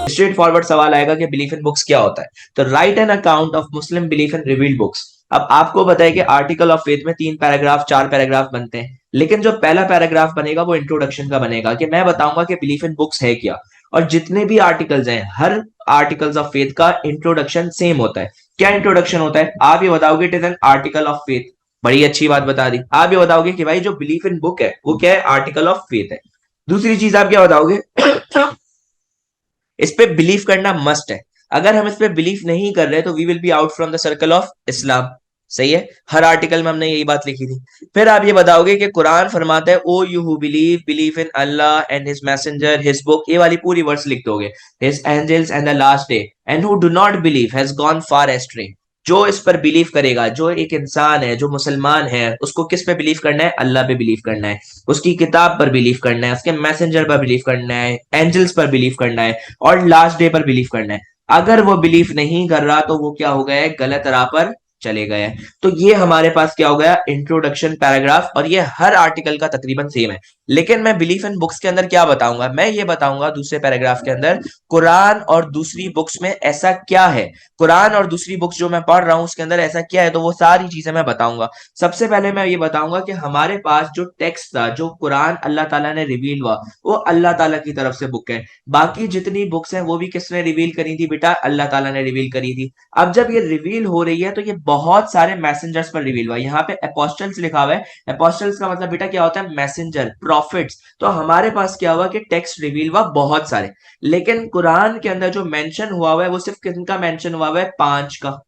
Straight forward सवाल आएगा कि बिलीफ इन बुक्स क्या होता है। तो right an account of Muslim belief in revealed books. अब आपको बताया कि आर्टिकल ऑफ फेथ में 3 पैराग्राफ 4 पैराग्राफ बनते हैं, लेकिन जो पहला पैराग्राफ बनेगा वो इंट्रोडक्शन का बनेगा कि मैं बताऊंगा कि बिलीफ इन बुक्स है क्या। और जितने भी आर्टिकल्स हैं, हर आर्टिकल्स ऑफ फेथ का इंट्रोडक्शन सेम होता है। क्या इंट्रोडक्शन होता है? आप ये बताओगे it is an article of faith. बड़ी अच्छी बात बता दी। आप ये बताओगे कि भाई जो बिलीफ इन बुक है वो क्या है? आर्टिकल ऑफ फेथ है। दूसरी चीज आप क्या बताओगे? इस पे बिलीव करना मस्ट है। अगर हम इस पे बिलीव नहीं कर रहे तो we will be out from the circle of Islam. सही है, हर आर्टिकल में हमने यही बात लिखी थी। फिर आप ये बताओगे कि कुरान फरमाता है O you who believe believe in Allah and his messenger his book, ये वाली पूरी वर्ड्स लिख दोगे। His angels and the last day and who do not believe has gone far astray. जो इस पर बिलीव करेगा, जो एक इंसान है, जो मुसलमान है, उसको किस पे बिलीव करना है? अल्लाह पे बिलीव करना है, उसकी किताब पर बिलीव करना है, उसके मैसेंजर पर बिलीव करना है, एंजल्स पर बिलीव करना है और लास्ट डे पर बिलीव करना है। अगर वो बिलीव नहीं कर रहा तो वो क्या हो गया है? गलत राह पर चले गए हैं। तो ये हमारे पास क्या हो गया? Introduction paragraph. और ये हर आर्टिकल का तकरीबन सेम है। लेकिन मैं बिलीफ इन बुक्स के अंदर क्या बताऊंगा? मैं ये बताऊंगा दूसरे पैराग्राफ के अंदर कुरान और दूसरी बुक्स में ऐसा क्या है। कुरान और दूसरी बुक्स जो मैं पढ़ रहा हूं उसके अंदर ऐसा क्या है, तो वो सारी चीजें मैं बताऊंगा। सबसे पहले मैं ये बताऊंगा कि हमारे पास जो टेक्स्ट था, जो कुरान अल्लाह ताला ने रिवील हुआ, वो अल्लाह ताला की तरफ से बुक है। बाकी जितनी बुक्स हैं वो भी किसने रिवील करी थी बेटा? अल्लाह ताला ने रिवील करी थी। अब जब ये रिवील हो रही है तो ये बहुत सारे मैसेंजर्स पर रिवील हुआ। यहाँ पे अपोस्टल्स लिखा हुआ है। अपोस्टल्स का मतलब बेटा क्या होता है? Messenger, profits. तो हमारे पास क्या हुआ कि टेक्स्ट रिवील हुआ बहुत सारे। लेकिन कुरान के अंदर जो मेंशन हुआ है वो सिर्फ किसका मेंशन हुआ है? 5 का।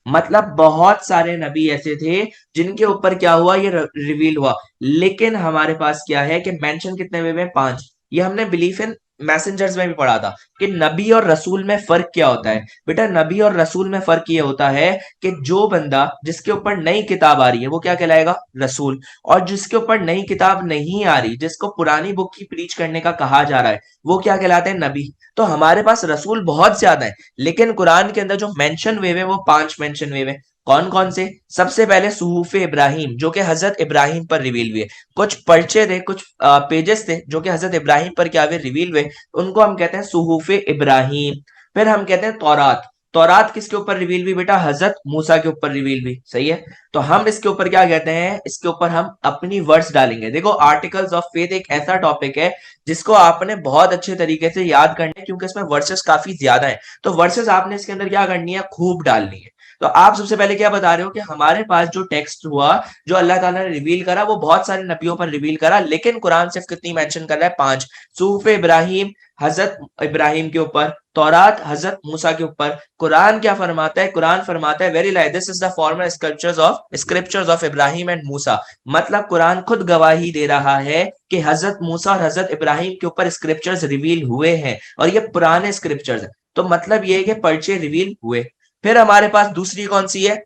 मतलब बहुत सारे नबी ऐसे थे जिनके ऊपर क्या हुआ? ये रिवील हुआ। लेकिन हमारे पास क्या है कि मेंशन कितने हुए हैं? 5। ये हमने बिलीफ इन मैसेंजर्स में भी पढ़ा था कि नबी और रसूल में फर्क क्या होता है। बेटा नबी और रसूल में फर्क ये होता है कि जो बंदा जिसके ऊपर नई किताब आ रही है वो क्या कहलाएगा? रसूल। और जिसके ऊपर नई किताब नहीं आ रही, जिसको पुरानी बुक की प्रीच करने का कहा जा रहा है, वो क्या कहलाते हैं? नबी। तो हमारे पास रसूल बहुत ज्यादा है, लेकिन कुरान के अंदर जो मेंशन हुए हैं वो 5 मेंशन हुए हैं। कौन कौन से? सबसे पहले सुहूफ इब्राहिम, जो कि हजरत इब्राहिम पर रिवील हुए। कुछ पर्चे थे, कुछ पेजेस थे जो कि हजरत इब्राहिम पर क्या हुए? रिवील हुए। उनको हम कहते हैं सुहूफ इब्राहिम। फिर हम कहते हैं तौरात। तौरात किसके ऊपर रिवील हुई बेटा? हजरत मूसा के ऊपर रिवील हुई। सही है। तो हम इसके ऊपर क्या कहते हैं? इसके ऊपर हम अपनी वर्ड्स डालेंगे। देखो आर्टिकल्स ऑफ फेथ एक ऐसा टॉपिक है जिसको आपने बहुत अच्छे तरीके से याद करना है, क्योंकि इसमें वर्सेस काफी ज्यादा है। तो वर्सेस आपने इसके अंदर क्या करनी है? खूब डालनी है। तो आप सबसे पहले क्या बता रहे हो कि हमारे पास जो टेक्स्ट हुआ, जो अल्लाह ताला ने रिवील करा, वो बहुत सारे नबियों पर रिवील करा, लेकिन कुरान सिर्फ कितनी मेंशन कर रहा है? 5। सूफ इब्राहिम हजरत इब्राहिम के ऊपर, तौरात हजरत मूसा के ऊपर। कुरान क्या फरमाता है? कुरान फरमाता है very like this is the formal scriptures of Ibrahim and Musa. मतलब कुरान खुद गवाही दे रहा है कि हजरत मूसा और हजरत इब्राहिम के ऊपर स्क्रिप्चर्स रिवील हुए हैं, और ये पुराने स्क्रिप्चर्स हैं। तो मतलब ये है कि पर्चे रिवील हुए। फिर हमारे पास दूसरी कौन सी है?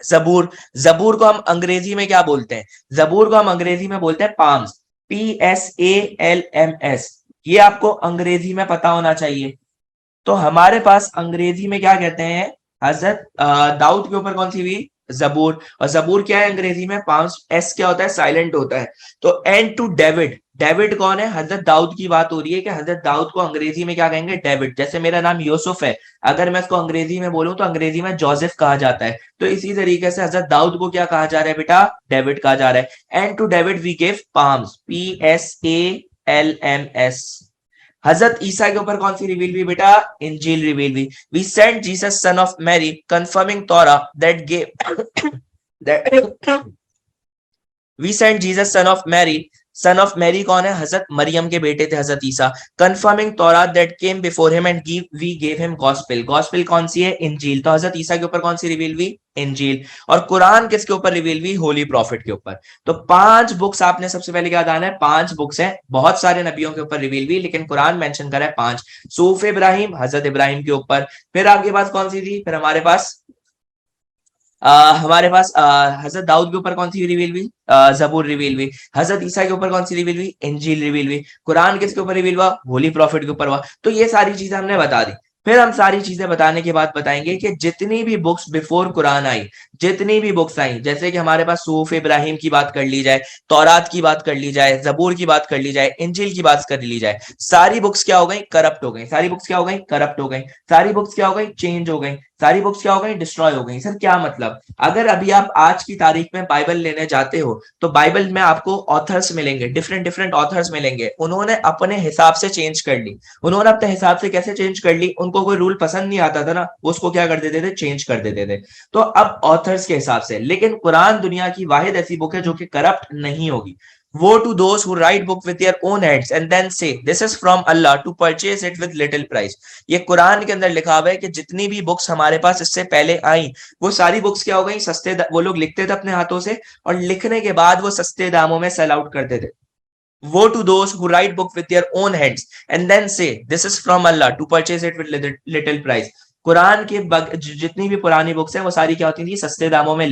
जबूर। जबूर को हम अंग्रेजी में क्या बोलते हैं? जबूर को हम अंग्रेजी में बोलते हैं पाम्स। PSALMS। ये आपको अंग्रेजी में पता होना चाहिए। तो हमारे पास अंग्रेजी में क्या कहते हैं? हजरत दाऊद के ऊपर कौन सी हुई? जबूर। और जबूर क्या है अंग्रेजी में? पाम्स। एस क्या होता है? साइलेंट होता है। तो एंड टू डेविड। डेविड कौन है? हजरत दाऊद की बात हो रही है कि हजरत दाऊद को अंग्रेजी में क्या कहेंगे? डेविड। जैसे मेरा नाम यूसुफ है, अगर मैं इसको अंग्रेजी में बोलूं तो अंग्रेजी में जोसेफ कहा जाता है। तो इसी तरीके से हजरत दाऊद को क्या कहा जा रहा है बेटा? डेविड कहा जा रहा है। And to David we give psalms. PSALMS। हजरत ईसा के ऊपर कौन सी रिवील हुई बेटा? इंजील रिवील हुई। We sent Jesus son of Mary confirming Torah that gave we sent Jesus son of Mary. Son of Mary कौन है? हजरत मरियम के बेटे थे हजरत ईसा। Confirming Taurat that came before him and we gave him gospel. Gospel कौन सी है? इंजील। तो हजरत ईसा के ऊपर कौन सी रिवील हुई? इंजील। और कुरान किसके ऊपर रिवील हुई? होली प्रॉफिट के ऊपर। तो 5 बुक्स आपने सबसे पहले क्या बताना है? 5 बुक्स है, बहुत सारे नबियों के ऊपर रिवील हुई, लेकिन कुरान मेंशन करा है 5। सूफ इब्राहिम, हजरत इब्राहिम के ऊपर। फिर आपके पास कौन सी थी? फिर हमारे पास हमारे पास हजरत दाऊद के ऊपर कौन सी रिवील हुई? जबूर रिवील हुई। हजरत ईसा के ऊपर कौन सी रिवील हुई? इंजील रिवील हुई। कुरान किसके ऊपर रिवील हुआ? होली प्रॉफिट के ऊपर हुआ। तो ये सारी चीजें हमने बता दी। फिर हम सारी चीजें बताने के बाद बताएंगे कि जितनी भी बुक्स बिफोर कुरान आई, जितनी भी बुक्स आई, जैसे कि हमारे पास सूफ इब्राहिम की बात कर ली जाए, तौरात की बात कर ली जाए, जबूर की बात कर ली जाए, इंजील की बात कर ली जाए, सारी बुक्स क्या हो गई? करप्ट हो गई। सारी बुक्स क्या हो गई? करप्ट हो गई। सारी बुक्स क्या हो गई? चेंज हो गई। सारी बुक्स क्या हो गई? डिस्ट्रॉय हो गई। सर क्या मतलब? अगर अभी आप आज की तारीख में बाइबल लेने जाते हो तो बाइबल में आपको ऑथर्स मिलेंगे, डिफरेंट डिफरेंट ऑथर्स मिलेंगे, उन्होंने अपने हिसाब से चेंज कर ली। उन्होंने अपने हिसाब से कैसे चेंज कर ली? उनको कोई रूल पसंद नहीं आता था ना, वो उसको क्या कर देते थे? चेंज कर देते थे। तो अब ऑथर्स के हिसाब से, लेकिन कुरान दुनिया की वाहिद ऐसी बुक है जो कि करप्ट नहीं होगी। Woe to those who write book with their own hands and then say this is from Allah to purchase it with little price. ये कुरान के अंदर लिखा हुआ है कि जितनी भी बुक्स हमारे पास इससे पहले आई, वो सारी बुक्स क्या हो गई? वो लोग लिखते थे अपने हाथों से, और लिखने के बाद वो सस्ते दामों में सेल आउट करते थे। वो to those who write book with their own hands and then say this is from Allah to purchase it with little price. Quran के जितनी भी पुरानी बुक्स हैं वो सारी क्या होती थी? सस्ते दामों में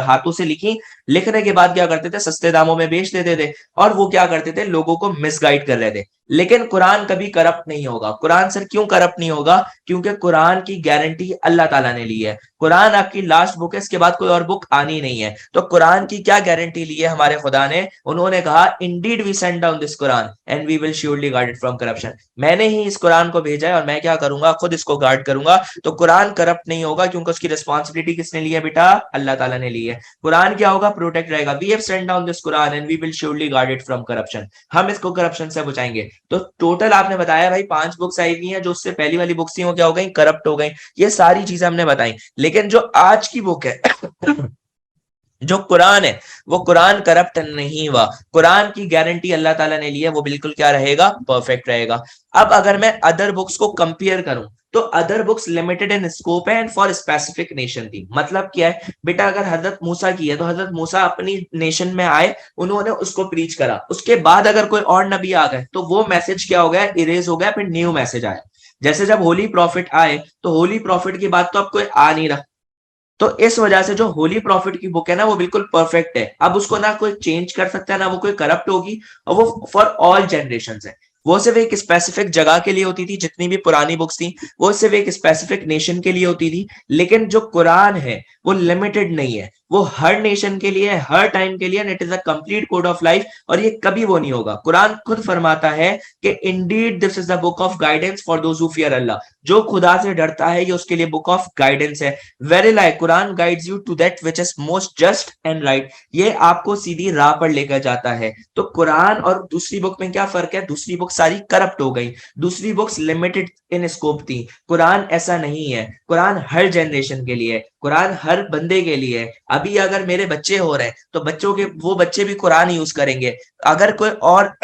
हाथों से लिखी, लिखने के बाद क्या करते थे? सस्ते दामों में बेच देते थे, और वो क्या करते थे? लोगों को मिसगाइड कर रहे थे। लेकिन कुरान कभी करप्ट नहीं होगा। कुरान सर क्यों करप्ट नहीं होगा? क्योंकि कुरान की गारंटी अल्लाह ताला ने ली है। कुरान आपकी लास्ट बुक है, इसके बाद कोई और बुक आनी नहीं है। तो कुरान की क्या गारंटी ली है हमारे खुदा ने? उन्होंने कहा, indeed we send down this Quran and we will surely guard it from corruption. मैंने ही इस कुरान को भेजा है और मैं क्या करूंगा? खुद इसको गार्ड करूंगा। तो कुरान करप्ट नहीं होगा, क्योंकि उसकी रिस्पॉन्सिबिलिटी किसने ली है बेटा? अल्लाह ताला ने ली है। कुरान क्या होगा? प्रोटेक्ट रहेगा। We have send down this Quran and we will surely guard it from corruption. हम इसको करप्शन से बचाएंगे। तो टोटल आपने बताया भाई 5 बुक्स आई हुई हैं, जो उससे पहली वाली बुक्स थी वो क्या हो गई? करप्ट हो गई। ये सारी चीजें हमने बताई। लेकिन जो आज की बुक है जो कुरान है, वो कुरान करप्ट नहीं हुआ। कुरान की गारंटी अल्लाह ताला ने ली है, वो बिल्कुल क्या रहेगा? परफेक्ट रहेगा। अब अगर मैं अदर बुक्स को कंपेयर करूं, तो other books limited in scope है एंड फॉर स्पेसिफिक नेशन थी। मतलब क्या है बेटा? अगर हजरत मूसा की है तो हजरत मूसा अपनी नेशन में आए, उन्होंने उसको प्रीच करा, उसके बाद अगर कोई और नबी आ गए तो वो मैसेज क्या हो गया? इरेज हो गया, फिर न्यू मैसेज आया। जैसे जब होली प्रॉफिट आए, तो होली प्रॉफिट के बाद तो अब कोई आ नहीं रहा, तो इस वजह से जो होली प्रॉफिट की बुक है ना, वो बिल्कुल परफेक्ट है। अब उसको ना कोई चेंज कर सकता है, ना वो कोई करप्ट होगी, और वो फॉर ऑल जनरेशन है। वो सिर्फ एक स्पेसिफिक जगह के लिए होती थी, जितनी भी पुरानी बुक्स थी वो सिर्फ एक स्पेसिफिक नेशन के लिए होती थी। लेकिन जो कुरान है वो लिमिटेड नहीं है, वो हर नेशन के लिए, हर टाइम के लिए, it is a complete code of life, और ये कभी वो नहीं होगा। कुरान खुद फरमाता है कि indeed this is the book of guidance for those who fear Allah. जो खुदा से डरता है ये उसके लिए बुक ऑफ गाइडेंस है। Very like Quran guides you to that which is most just and right. ये आपको सीधी राह पर लेकर जाता है। तो कुरान और दूसरी बुक में क्या फर्क है? दूसरी बुक सारी करप्ट हो गई, दूसरी बुक्स लिमिटेड इन स्कोप थी। कुरान ऐसा नहीं है। कुरान हर जनरेशन के लिए, कुरान हर बंदे के लिए। अभी अगर मेरे बच्चे हो रहे हैं तो बच्चों के, वो बच्चे भी कुरान यूज करेंगे। अगर कोई और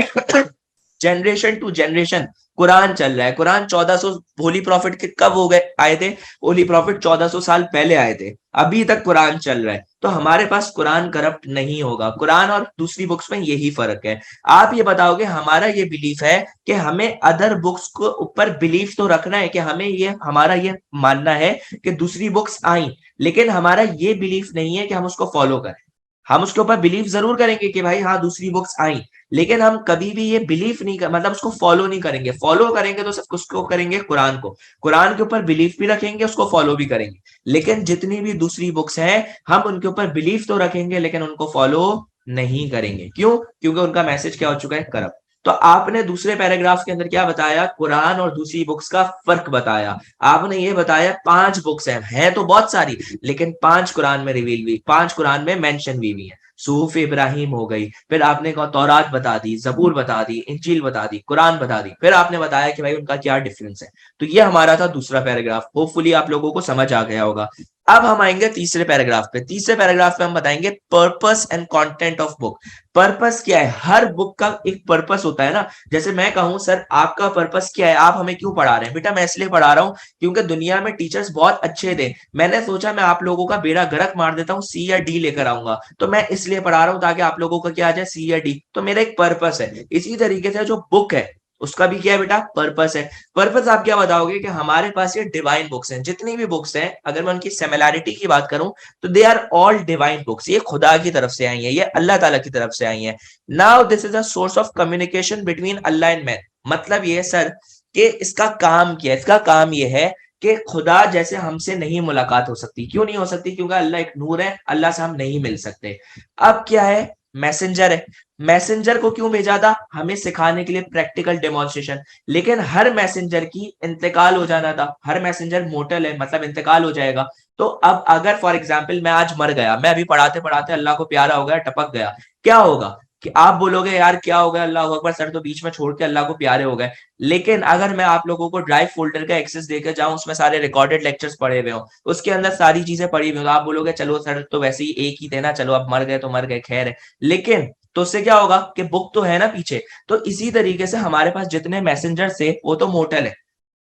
जनरेशन टू जनरेशन कुरान चल रहा है। कुरान 1400 होली प्रॉफिट के कब हो गए आए थे? होली प्रॉफिट 1400 साल पहले आए थे, अभी तक कुरान चल रहा है। तो हमारे पास कुरान करप्ट नहीं होगा। कुरान और दूसरी बुक्स में यही फर्क है। आप ये बताओगे, हमारा ये बिलीफ है कि हमें अदर बुक्स को ऊपर बिलीफ तो रखना है, कि हमें ये, हमारा ये मानना है कि दूसरी बुक्स आई, लेकिन हमारा ये बिलीफ नहीं है कि हम उसको फॉलो करें। हम उसके ऊपर बिलीव जरूर करेंगे कि भाई हाँ दूसरी बुक्स आई, लेकिन हम कभी भी ये बिलीव नहीं कर, मतलब उसको फॉलो नहीं करेंगे। फॉलो करेंगे तो सब उसको करेंगे कुरान को, कुरान के ऊपर बिलीव भी रखेंगे, उसको फॉलो भी करेंगे। लेकिन जितनी भी दूसरी बुक्स हैं, हम उनके ऊपर बिलीव तो रखेंगे लेकिन उनको फॉलो नहीं करेंगे। क्यों? क्योंकि उनका मैसेज क्या हो चुका है? करप्ट। तो आपने दूसरे पैराग्राफ के अंदर क्या बताया? कुरान और दूसरी बुक्स का फर्क बताया। आपने ये बताया 5 बुक्स हैं तो बहुत सारी, लेकिन 5 कुरान में रिवील हुई, 5 कुरान में मेंशन भी हुई है। सूफ इब्राहिम हो गई, फिर आपने कहा तौरात बता दी, जबूर बता दी, इंजील बता दी, कुरान बता दी, फिर आपने बताया कि भाई उनका क्या डिफरेंस है। तो ये हमारा था दूसरा पैराग्राफ। होपफुली आप लोगों को समझ आ गया होगा। अब हम आएंगे तीसरे पैराग्राफ पे। तीसरे पैराग्राफ पे हम बताएंगे purpose and content of book. Purpose क्या है? हर बुक का एक पर्पस होता है ना। जैसे मैं कहूं सर आपका पर्पस क्या है, आप हमें क्यों पढ़ा रहे हैं? बेटा मैं इसलिए पढ़ा रहा हूं क्योंकि दुनिया में टीचर्स बहुत अच्छे थे, मैंने सोचा मैं आप लोगों का बेड़ा गर्क मार देता हूँ, सी या डी लेकर आऊंगा, तो मैं इसलिए पढ़ा रहा हूं ताकि आप लोगों का क्या आ जाए? सी या डी। तो मेरा एक पर्पस है। इसी तरीके से जो बुक है उसका भी क्या है बेटा, पर्पस है। पर्पस आप क्या बताओगे कि हमारे पास ये डिवाइन बुक्स हैं, जितनी भी बुक्स हैं अगर मैं उनकी सिमिलैरिटी की बात करूं तो they are all divine books, ये खुदा की तरफ से आई है, ये अल्लाह ताला की तरफ से आई है। Now this is a source of communication between Allah and man. मतलब ये सर कि इसका काम क्या है, इसका काम ये है कि खुदा जैसे हमसे नहीं मुलाकात हो सकती। क्यों नहीं हो सकती? क्योंकि अल्लाह एक नूर है, अल्लाह से हम नहीं मिल सकते। अब क्या है, मैसेंजर है। मैसेंजर को क्यों भेजा था? हमें सिखाने के लिए, प्रैक्टिकल डेमोन्स्ट्रेशन। लेकिन हर मैसेंजर की इंतकाल हो जाना था, हर मैसेंजर मोर्टल है, मतलब इंतकाल हो जाएगा। तो अब अगर फॉर एग्जाम्पल मैं आज मर गया, मैं अभी पढ़ाते पढ़ाते अल्लाह को प्यारा हो गया, टपक गया, क्या होगा कि आप बोलोगे यार क्या हो गया, अल्लाह अकबर, सर तो बीच में छोड़ के अल्लाह को प्यारे हो गए। लेकिन अगर मैं आप लोगों को ड्राइव फोल्डर का एक्सेस देकर जाऊं, उसमें सारे रिकॉर्डेड लेक्चर्स पड़े हुए हो, उसके अंदर सारी चीजें पड़ी हुई हो, तो आप बोलोगे चलो सर तो वैसे ही एक ही थे ना, चलो अब मर गए तो मर गए, खैर है। लेकिन तो उससे क्या होगा कि बुक तो है ना पीछे। तो इसी तरीके से हमारे पास जितने मैसेंजर थे वो तो मोर्टल है,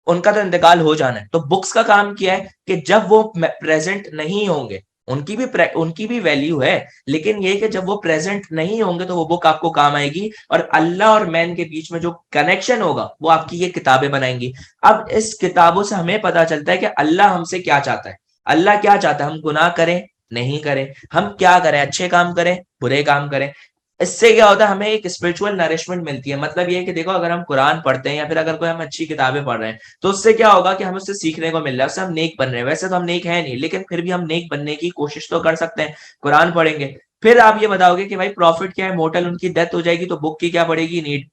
उनका तो इंतकाल हो जाना है। तो बुक्स का काम क्या है कि जब वो प्रेजेंट नहीं होंगे, उनकी भी वैल्यू है, लेकिन ये कि जब वो प्रेजेंट नहीं होंगे तो वो बुक आपको काम आएगी, और अल्लाह और मैन के बीच में जो कनेक्शन होगा वो आपकी ये किताबें बनाएंगी। अब इस किताबों से हमें पता चलता है कि अल्लाह हमसे क्या चाहता है। अल्लाह क्या चाहता है? हम गुनाह करें, नहीं करें, हम क्या करें, अच्छे काम करें, बुरे काम करें। इससे क्या होता है, हमें एक स्पिरिचुअल नरिशमेंट मिलती है। मतलब ये है कि देखो अगर हम कुरान पढ़ते हैं या फिर अगर कोई हम अच्छी किताबें पढ़ रहे हैं तो उससे क्या होगा कि हमें उससे सीखने को मिल रहा है, उससे हम नेक बन रहे हैं। वैसे तो हम नेक है नहीं, लेकिन फिर भी हम नेक बनने की कोशिश तो कर सकते हैं, कुरान पढ़ेंगे। फिर आप ये बताओगे कि भाई प्रॉफिट क्या है, मोर्टल उनकी डेथ हो जाएगी तो बुक की क्या पड़ेगी, नीड।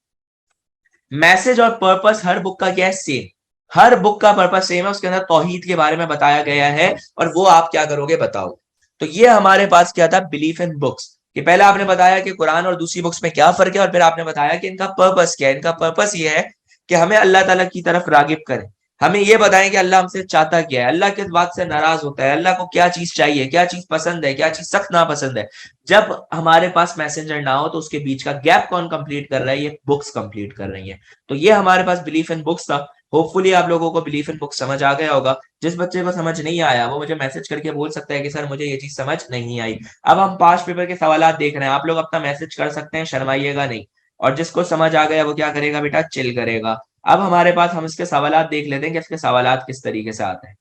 मैसेज और पर्पस हर बुक का क्या है, सेम। हर बुक का पर्पस सेम है, उसके अंदर तौहीद के बारे में बताया गया है, और वो आप क्या करोगे बताओ। तो ये हमारे पास क्या था, बिलीफ इन बुक्स। कि पहले आपने बताया कि कुरान और दूसरी बुक्स में क्या फर्क है, और फिर आपने बताया कि इनका पर्पस क्या है। इनका पर्पस ये है कि हमें अल्लाह ताला की तरफ रागिब करें, हमें ये बताएं कि अल्लाह हमसे चाहता क्या है, अल्लाह किस बात से नाराज होता है, अल्लाह को क्या चीज चाहिए, क्या चीज पसंद है, क्या चीज सख्त नापसंद है। जब हमारे पास मैसेंजर ना हो तो उसके बीच का गैप कौन कंप्लीट कर रहा है, ये बुक्स कंप्लीट कर रही है। तो ये हमारे पास बिलीफ इन बुक्स था। होपफुली आप लोगों को बिलीफ इन बुक्स समझ आ गया होगा। जिस बच्चे को समझ नहीं आया वो मुझे मैसेज करके बोल सकता है कि सर मुझे ये चीज समझ नहीं आई। अब हम पास्ट पेपर के सवाल देख रहे हैं, आप लोग अपना मैसेज कर सकते हैं, शर्माइएगा नहीं। और जिसको समझ आ गया वो क्या करेगा बेटा, चिल करेगा। अब हमारे पास हम इसके सवाल देख लेते हैं कि इसके सवाल किस तरीके से आते हैं।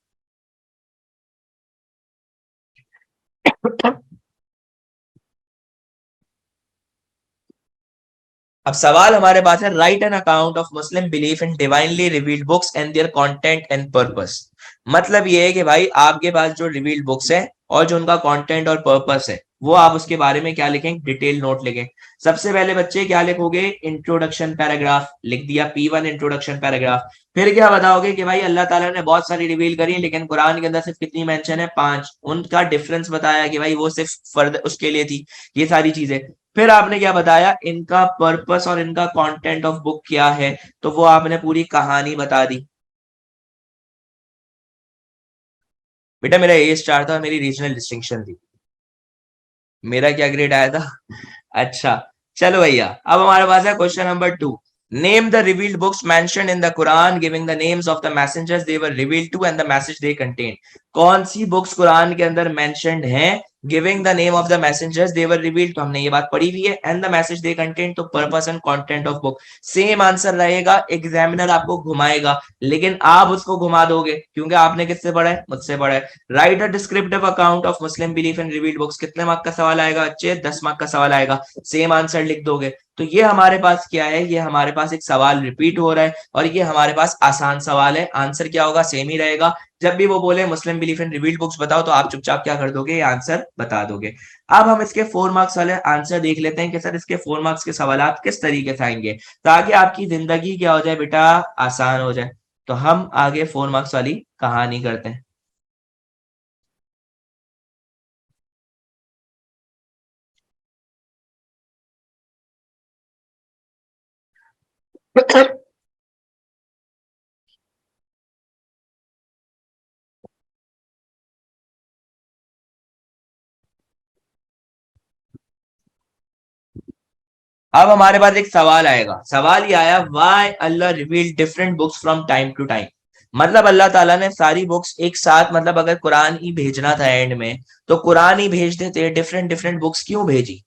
अब सवाल हमारे पास है, right an account of Muslim belief in divinely revealed books and their content and purpose. मतलब ये है कि भाई आपके पास जो रिवील्ड बुक्स है और जो उनका कंटेंट और पर्पस है, वो आप उसके बारे में क्या लिखें, डिटेल नोट लिखें। सबसे पहले बच्चे क्या लिखोगे, इंट्रोडक्शन पैराग्राफ लिख दिया, P1 इंट्रोडक्शन पैराग्राफ। फिर क्या बताओगे कि भाई अल्लाह ताला ने बहुत सारी रिवील करी है, लेकिन कुरान के अंदर सिर्फ कितनी मेंशन है, 5। उनका डिफरेंस बताया कि भाई वो सिर्फ फर्द उसके लिए थी, ये सारी चीजें। फिर आपने क्या बताया, इनका पर्पस और इनका कंटेंट ऑफ बुक क्या है, तो वो आपने पूरी कहानी बता दी। बेटा मेरा ए स्टार था, मेरी रीजनल डिस्टिंक्शन थी। मेरा क्या ग्रेड आया था? अच्छा, चलो भैया, अब हमारे पास है question number 2। Name the revealed books mentioned in the Quran giving the names of the messengers they were revealed to and the message they contain. कौन सी बुक्स कुरान के अंदर मेंशन्ड हैं, giving the name of the messengers they were revealed, तो हमने ये बात पढ़ी हुई है, and the message they contain, तो purpose and content of book. Same answer रहेगा, एग्जामिनर आपको घुमाएगा लेकिन आप उसको घुमा दोगे, क्योंकि आपने किससे पढ़ा है, मुझसे पढ़ा है। Right a descriptive account of Muslim belief in revealed books, कितने मार्क का सवाल आएगा बच्चे, 10 मार्क का सवाल आएगा। सेम आंसर लिख दोगे। तो ये हमारे पास क्या है, ये हमारे पास एक सवाल रिपीट हो रहा है, और ये हमारे पास आसान सवाल है। आंसर क्या होगा, सेम ही रहेगा। जब भी वो बोले मुस्लिम बिलीफ इन रिवील्ड बुक्स बताओ, तो आप चुपचाप क्या कर दोगे, ये आंसर बता दोगे। अब हम इसके 4 मार्क्स वाले आंसर देख लेते हैं कि सर इसके 4 मार्क्स के सवाल किस तरीके से आएंगे, ताकि आपकी जिंदगी क्या हो जाए बेटा, आसान हो जाए। तो हम आगे 4 मार्क्स वाली कहानी करते हैं। अब हमारे पास एक सवाल आएगा, सवाल ये आया, why Allah reveal different books from time to time. मतलब अल्लाह ताला ने सारी बुक्स एक साथ, मतलब अगर कुरान ही भेजना था एंड में तो कुरान ही भेज देते, डिफरेंट डिफरेंट बुक्स क्यों भेजी।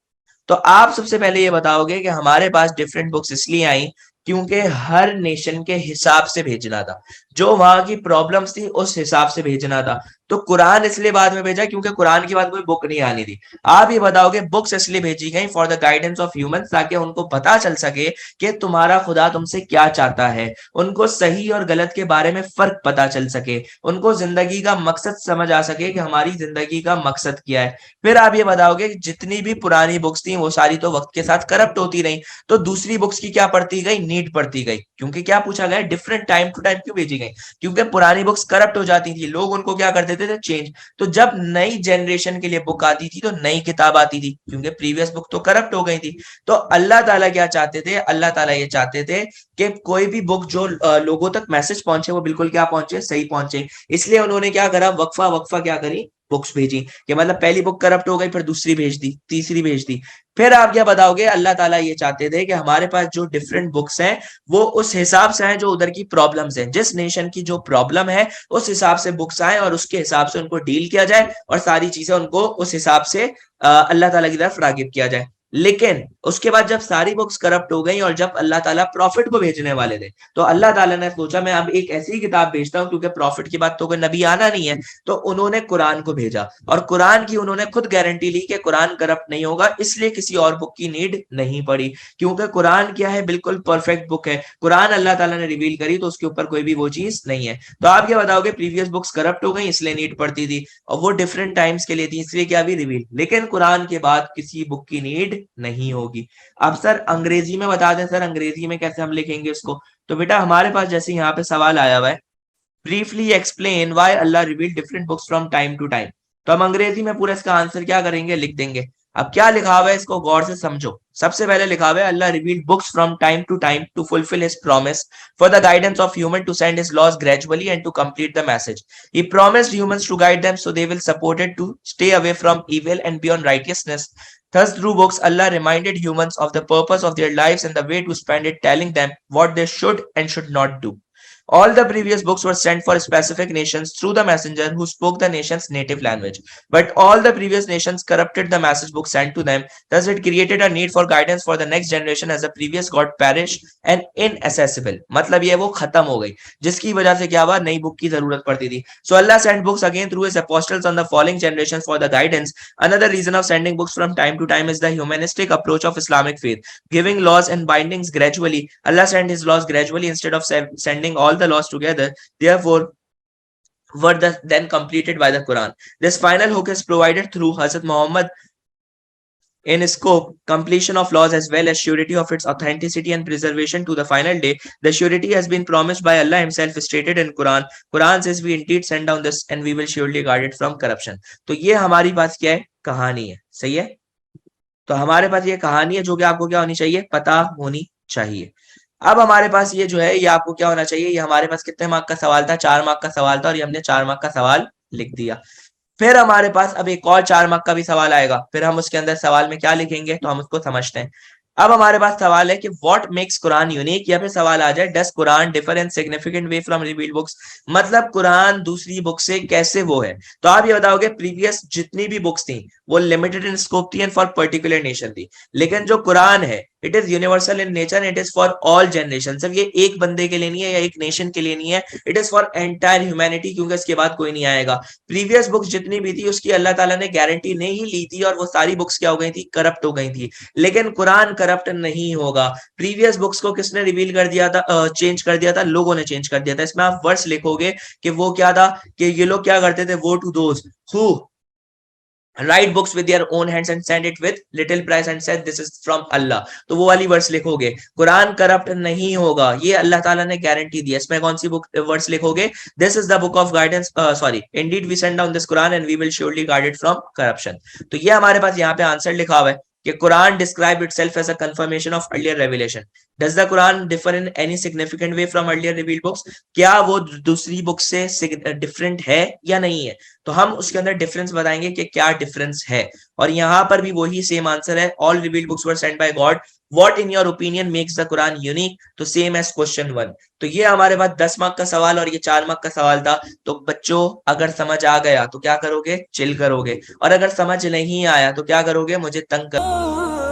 तो आप सबसे पहले ये बताओगे कि हमारे पास डिफरेंट बुक्स इसलिए आई क्योंकि हर नेशन के हिसाब से भेजना था, जो वहां की प्रॉब्लम्स थी उस हिसाब से भेजना था। तो कुरान इसलिए बाद में भेजा क्योंकि कुरान के बाद कोई बुक नहीं आनी थी। आप ये बताओगे बुक्स इसलिए भेजी गई for the guidance of humans, ताकि उनको पता चल सके कि तुम्हारा खुदा तुमसे क्या चाहता है, उनको सही और गलत के बारे में फर्क पता चल सके, उनको जिंदगी का मकसद समझ आ सके कि हमारी जिंदगी का मकसद क्या है। फिर आप ये बताओगे कि जितनी भी पुरानी बुक्स थी वो सारी तो वक्त के साथ करप्ट होती रही, तो दूसरी बुक्स की क्या पढ़ती गई, नीड पढ़ती गई। क्योंकि क्या पूछा गया, डिफरेंट टाइम टू टाइम क्यों भेजी गई, क्योंकि पुरानी बुक्स करप्ट हो जाती थी, लोग उनको क्या कर देते थे, चेंज। तो जब नई जनरेशन के लिए बुक आती थी तो नई किताब आती थी, क्योंकि प्रीवियस बुक तो करप्ट हो गई थी। तो अल्लाह ताला क्या चाहते थे, अल्लाह ताला ये चाहते थे कि कोई भी बुक जो लोगों तक मैसेज पहुंचे वो बिल्कुल क्या पहुंचे, सही पहुंचे। इसलिए उन्होंने क्या करा, वक्फा वक्फा क्या करी, बुक्स भेजी। कि मतलब पहली बुक करप्ट हो गई, फिर दूसरी भेज दी, तीसरी भेज दी। फिर आप क्या बताओगे, अल्लाह ताला ये चाहते थे कि हमारे पास जो डिफरेंट बुक्स हैं वो उस हिसाब से आए जो उधर की प्रॉब्लम्स हैं, जिस नेशन की जो प्रॉब्लम है उस हिसाब से बुक्स आए और उसके हिसाब से उनको डील किया जाए और सारी चीजें उनको उस हिसाब से अल्लाह ताला की तरफ रागिब किया जाए। लेकिन उसके बाद जब सारी बुक्स करप्ट हो गई और जब अल्लाह ताला प्रॉफिट को भेजने वाले थे, तो अल्लाह ताला ने सोचा मैं अब एक ऐसी किताब भेजता हूं, क्योंकि प्रॉफिट की बात तो कोई नबी आना नहीं है। तो उन्होंने कुरान को भेजा और कुरान की उन्होंने खुद गारंटी ली कि कुरान करप्ट नहीं होगा, इसलिए किसी और बुक की नीड नहीं पड़ी। क्योंकि कुरान क्या है, बिल्कुल परफेक्ट बुक है, कुरान अल्लाह ताला ने रिवील करी तो उसके ऊपर कोई भी वो चीज नहीं है। तो आप क्या बताओगे, प्रीवियस बुक्स करप्ट हो गई इसलिए नीड पड़ती थी, और वो डिफरेंट टाइम्स के लिए थी इसलिए क्या भी रिवील, लेकिन कुरान के बाद किसी बुक की नीड नहीं होगी। अब सर अंग्रेजी में बता दें, सर अंग्रेजी में कैसे हम लिखेंगे इसको। तो बेटा हमारे पास जैसे यहाँ पे सवाल आया हुआ है, briefly explain why Allah reveal different books from time to time. तो हम अंग्रेजी में पूरा इसका आंसर क्या करेंगे, लिख देंगे। अब क्या लिखा हुआ है इसको गौर से समझो। सबसे पहले लिखा हुआ है Allah reveal books from time to fulfil his promise for the guidance of human to send his laws gradually and to complete the message. He promised humans to guide them so they will supported to stay away from evil and be on righteousness. Thus, through books, Allah reminded humans of the purpose of their lives and the way to spend it, telling them what they should and should not do. All the previous books were sent for specific nations through the messenger who spoke the nation's native language. But all the previous nations corrupted the message book sent to them. Thus, it created a need for guidance for the next generation as the previous got perished and inaccessible. मतलब ये वो खत्म हो गई, जिसकी वजह से क्या हुआ, नई बुक की जरूरत पड़ती थी. So Allah sent books again through his apostles on the following generations for the guidance. Another reason of sending books from time to time is the humanistic approach of Islamic faith, giving laws and bindings gradually. Allah sent his laws gradually instead of sending all the laws together. Therefore, were then completed by the Quran. This final hook is provided through Hazrat Muhammad in scope, completion of laws as well as surety of its authenticity and preservation to the final day. The surety has been promised by Allah himself, stated in Quran. Quran says we indeed send down this and we will surely guard it from corruption. तो ये हमारी पास क्या है, कहानी है, सही है। तो हमारे पास ये कहानी है जो कि आपको क्या होनी चाहिए, पता होनी चाहिए। अब हमारे पास ये जो है ये आपको क्या होना चाहिए, ये हमारे पास कितने मार्क का सवाल था, 4 मार्क का सवाल था और ये हमने 4 मार्क का सवाल लिख दिया। फिर हमारे पास अब एक और 4 मार्क का भी सवाल आएगा, फिर हम उसके अंदर सवाल में क्या लिखेंगे तो हम उसको समझते हैं। अब हमारे पास सवाल है कि व्हाट मेक्स कुरान यूनिक, या फिर सवाल आ जाए does Quran differ in significant way from revealed books, मतलब कुरान दूसरी बुक से कैसे वो है। तो आप ये बताओगे प्रीवियस जितनी भी बुक्स थी वो लिमिटेड इन स्कोप थी एंड फॉर पर्टिकुलर नेशन थी, लेकिन जो कुरान है it is universal in nature, it is for all generation. सिर्फ ये एक बंदे के लिए नहीं है या एक नेशन के लिए नहीं है, it is for entire humanity, क्योंकि इसके बाद कोई नहीं आएगा। प्रीवियस बुक्स जितनी भी थी उसकी अल्लाह ताला ने गारंटी नहीं ली थी और वो सारी बुक्स क्या हो गई थी, करप्ट हो गई थी, लेकिन कुरान करप्ट नहीं होगा। प्रीवियस बुक्स को किसने रिवील कर दिया था, चेंज कर दिया था, लोगों ने चेंज कर दिया था। इसमें आप वर्ड्स लिखोगे कि वो क्या था, कि ये लोग क्या करते थे, वो to those who write books with their own hands and send it with little price and said this is from Allah, तो वो वाली वर्ड्स लिखोगे। कुरान करप्ट नहीं होगा, ये अल्लाह ताला ने गारंटी दी है। इसमें कौन सी बुक वर्ड्स लिखोगे, this is the book of guidance, sorry indeed we send down this Quran and we will surely guard it from corruption. तो ये हमारे पास यहाँ पे आंसर लिखा हुआ है कि Quran describe itself as a confirmation of earlier revelation. Does the Quran differ in any significant way from earlier revealed books, क्या वो दूसरी बुक से डिफरेंट है या नहीं है। तो हम उसके अंदर डिफरेंस बताएंगे कि क्या डिफरेंस है, और यहाँ पर भी वही सेम आंसर है, all revealed books were sent by God, what in your opinion makes the Quran unique, तो सेम एज क्वेश्चन 1। तो ये हमारे पास 10 मार्क का सवाल और ये 4 मार्क का सवाल था। तो बच्चों अगर समझ आ गया तो क्या करोगे, चिल करोगे, और अगर समझ नहीं आया तो क्या करोगे, मुझे तंग कर